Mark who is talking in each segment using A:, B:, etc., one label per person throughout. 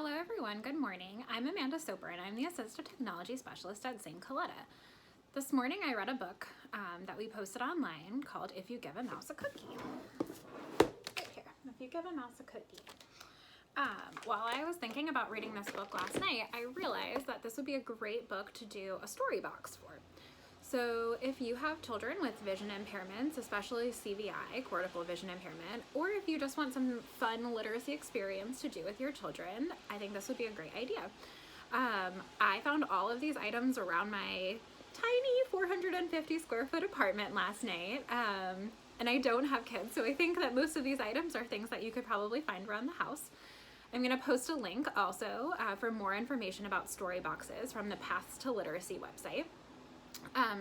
A: Hello everyone, good morning. I'm Amanda Soper and I'm the Assistive Technology Specialist at St. Coletta. This morning I read a book that we posted online called If You Give a Mouse a Cookie. Right here, If You Give a Mouse a Cookie. While I was thinking about reading this book last night, I realized that this would be a great book to do a story box for. So if you have children with vision impairments, especially CVI, cortical vision impairment, or if you just want some fun literacy experience to do with your children, I think this would be a great idea. I found all of these items around my tiny 450 square foot apartment last night, and I don't have kids, so I think that most of these items are things that you could probably find around the house. I'm going to post a link also for more information about story boxes from the Paths to Literacy website.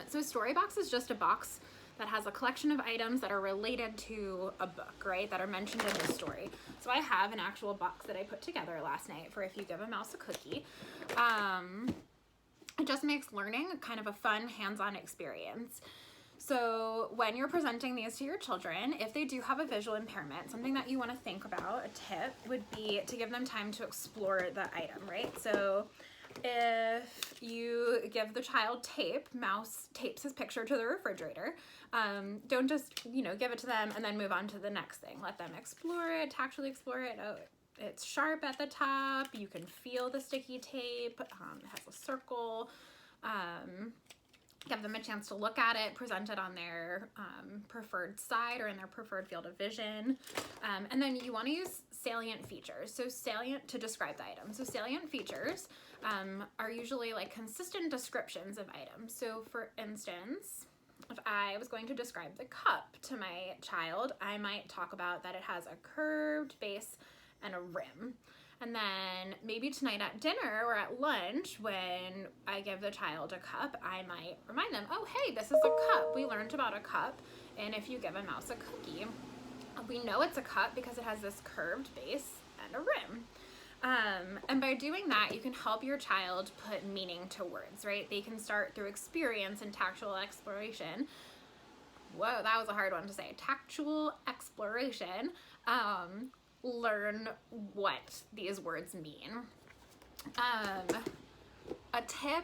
A: So a story box is just a box that has a collection of items that are related to a book, right, that are mentioned in the story. So I have an actual box that I put together last night for If You Give a Mouse a Cookie. It just makes learning kind of a fun hands-on experience. So when you're presenting these to your children, if they do have a visual impairment, something that you want to think about, a tip, would be to give them time to explore the item, right? So if you give the child tape, Mouse tapes his picture to the refrigerator, don't just, give it to them and then move on to the next thing. Let them explore it, tactily explore it. Oh, it's sharp at the top. You can feel the sticky tape. It has a circle. Give them a chance to look at it, present it on their preferred side or in their preferred field of vision. And then you want to use salient features. So salient to describe the item. So salient features are usually like consistent descriptions of items. So for instance, if I was going to describe the cup to my child, I might talk about that it has a curved base and a rim. And then maybe tonight at dinner or at lunch, when I give the child a cup, I might remind them, oh, hey, this is a cup. We learned about a cup. And If You Give a Mouse a Cookie, we know it's a cup because it has this curved base and a rim. And by doing that, you can help your child put meaning to words, right? They can start through experience and tactile exploration. Whoa, that was a hard one to say. Tactile exploration. Learn what these words mean.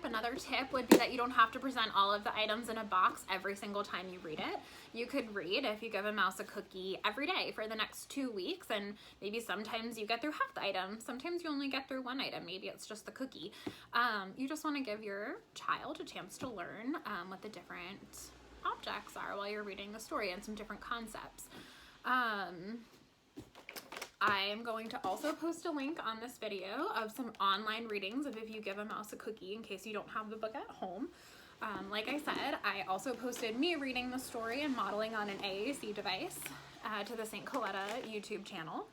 A: Another tip would be that you don't have to present all of the items in a box every single time you read it. You could read If You Give a Mouse a Cookie every day for the next 2 weeks, and maybe sometimes you get through half the item. Sometimes you only get through one item. Maybe it's just the cookie. You just want to give your child a chance to learn what the different objects are while you're reading the story and some different concepts. I am going to also post a link on this video of some online readings of If You Give a Mouse a Cookie in case you don't have the book at home. Like I said, I also posted me reading the story and modeling on an AAC device to the St. Coletta YouTube channel.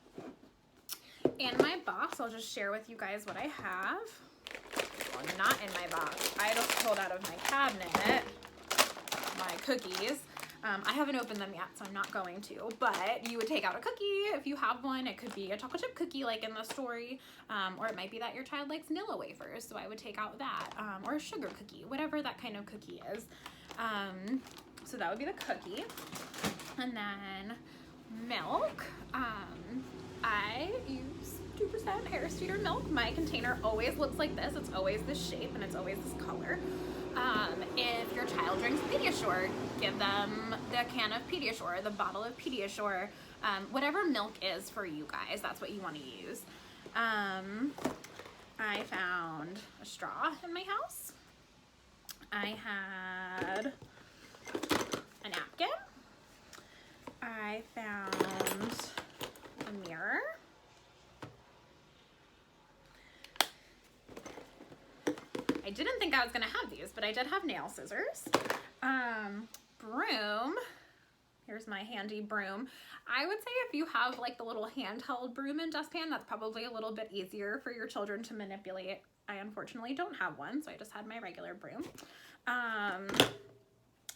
A: In my box, I'll just share with you guys what I have. Well, not in my box. I just pulled out of my cabinet my cookies. I haven't opened them yet, so I'm not going to, but you would take out a cookie if you have one. It could be a chocolate chip cookie like in the story, or it might be that your child likes Nilla wafers, so I would take out that, or a sugar cookie, whatever that kind of cookie is. So that would be the cookie. And then milk. I use 2% Harris Teeter milk. My container always looks like this. It's always this shape and it's always this color. If your child drinks Pediasure, give them the can of Pediasure, the bottle of Pediasure, whatever milk is for you guys, that's what you want to use. I found a straw in my house. I had a napkin. I found a mirror. I didn't think I was gonna have these, but I did have nail scissors. Broom. Here's my handy broom. I would say if you have like the little handheld broom and dustpan, that's probably a little bit easier for your children to manipulate. I unfortunately don't have one, so I just had my regular broom.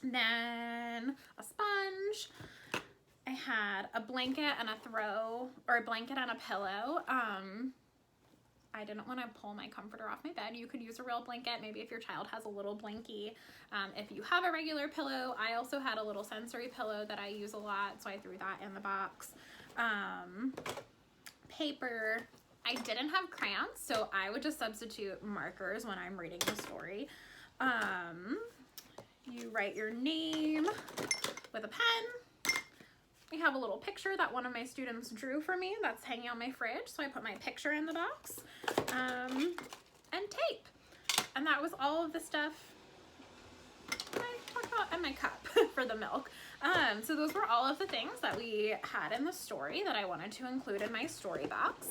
A: Then a sponge. I had a blanket and a throw, or a blanket and a pillow. I didn't want to pull my comforter off my bed. You could use a real blanket, maybe if your child has a little blankie. If you have a regular pillow, I also had a little sensory pillow that I use a lot, so I threw that in the box. Paper, I didn't have crayons, so I would just substitute markers when I'm reading the story. You write your name with a pen. I have a little picture that one of my students drew for me that's hanging on my fridge, so I put my picture in the box, and tape. And that was all of the stuff I talked about, and my cup for the milk. So those were all of the things that we had in the story that I wanted to include in my story box.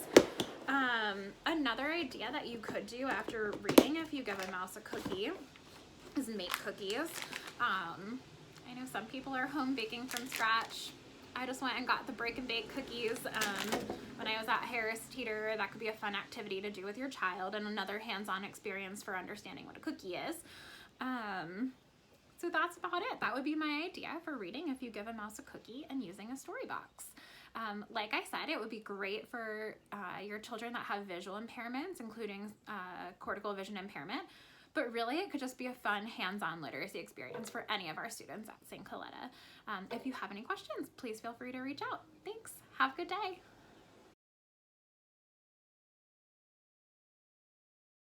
A: Another idea that you could do after reading, if you give a mouse a cookie, is make cookies. I know some people are home baking from scratch. I just went and got the break and bake cookies when I was at Harris Teeter. That could be a fun activity to do with your child and another hands-on experience for understanding what a cookie is. So that's about it. That would be my idea for reading if you give a mouse a cookie and using a story box. Like I said, it would be great for your children that have visual impairments, including cortical vision impairment. But really, it could just be a fun hands-on literacy experience for any of our students at St. Coletta. If you have any questions, please feel free to reach out. Thanks. Have a good day.